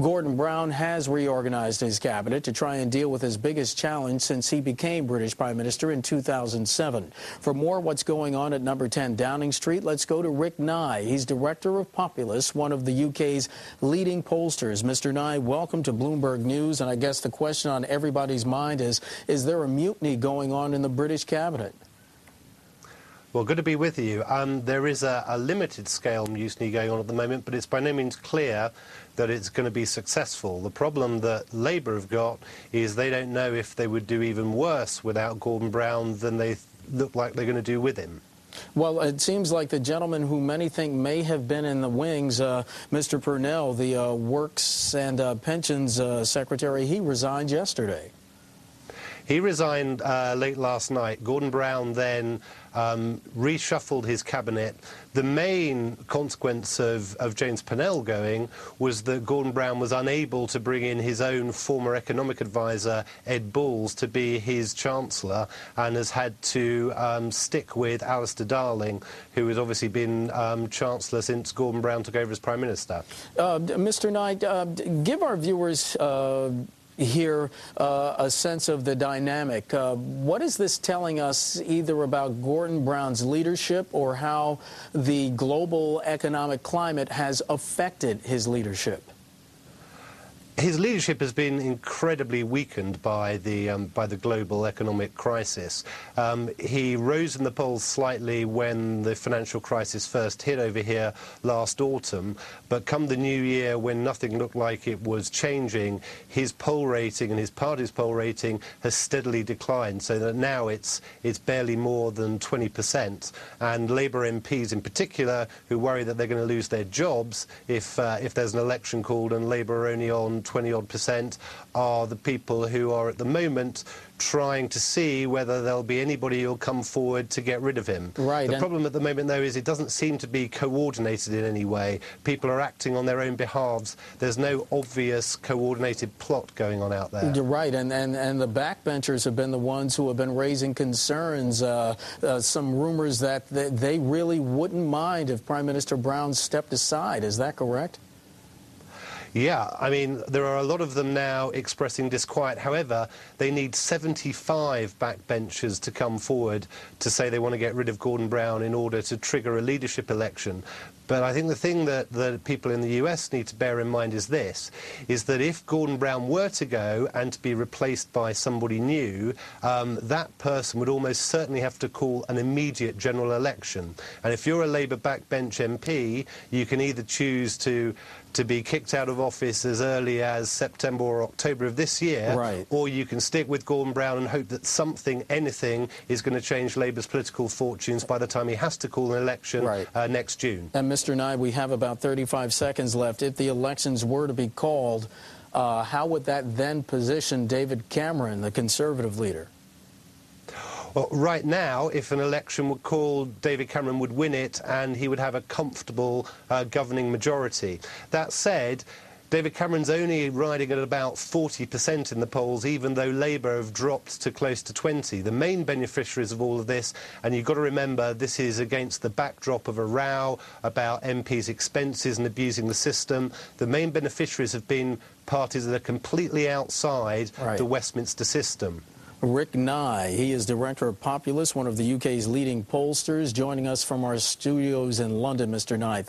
Gordon Brown has reorganized his cabinet to try and deal with his biggest challenge since he became British Prime Minister in 2007. For more what's going on at number 10 Downing Street, let's go to Rick Nye. He's director of Populous, one of the UK's leading pollsters. Mr. Nye, welcome to Bloomberg News. And I guess the question on everybody's mind is there a mutiny going on in the British cabinet? Well, good to be with you. There is a limited-scale mutiny going on at the moment, but it's by no means clear that it's going to be successful. The problem that Labour have got is they don't know if they would do even worse without Gordon Brown than they look like they're going to do with him. Well, it seems like the gentleman who many think may have been in the wings, Mr. Purnell, the Works and Pensions Secretary, he resigned yesterday. He resigned late last night. Gordon Brown then reshuffled his cabinet. The main consequence of James Purnell going was that Gordon Brown was unable to bring in his own former economic advisor, Ed Balls, to be his Chancellor, and has had to stick with Alistair Darling, who has obviously been Chancellor since Gordon Brown took over as Prime Minister. Mr. Knight, give our viewers here a sense of the dynamic. What is this telling us either about Gordon Brown's leadership or how the global economic climate has affected his leadership? His leadership has been incredibly weakened by the global economic crisis. He rose in the polls slightly when the financial crisis first hit over here last autumn, but come the new year, when nothing looked like it was changing, his poll rating and his party's poll rating has steadily declined, so that now it's barely more than 20%. And Labour MPs in particular, who worry that they're going to lose their jobs if there's an election called and Labour are only on 20-odd%, are the people who are at the moment trying to see whether there'll be anybody who'll come forward to get rid of him. Right. The problem at the moment, though, is it doesn't seem to be coordinated in any way. People are acting on their own behalves. There's no obvious coordinated plot going on out there. You're right, and the backbenchers have been the ones who have been raising concerns, some rumors that they really wouldn't mind if Prime Minister Brown stepped aside. Is that correct? Yeah, I mean, there are a lot of them now expressing disquiet. However, they need 75 backbenchers to come forward to say they want to get rid of Gordon Brown in order to trigger a leadership election. But I think the thing that people in the US need to bear in mind is this, is that if Gordon Brown were to go and to be replaced by somebody new, that person would almost certainly have to call an immediate general election. And if you're a Labour backbench MP, you can either choose to be kicked out of office as early as September or October of this year, right, or you can stick with Gordon Brown and hope that something, anything, is going to change Labour's political fortunes by the time he has to call an election next June. And Mr. Nye, we have about 35 seconds left. If the elections were to be called, how would that then position David Cameron, the Conservative leader? Well, right now, if an election were called, David Cameron would win it and he would have a comfortable governing majority. That said, David Cameron's only riding at about 40% in the polls, even though Labour have dropped to close to 20%. The main beneficiaries of all of this, and you've got to remember, this is against the backdrop of a row about MPs' expenses and abusing the system. The main beneficiaries have been parties that are completely outside the Westminster system. Rick Nye, he is director of Populous, one of the UK's leading pollsters, joining us from our studios in London. Mr. Nye.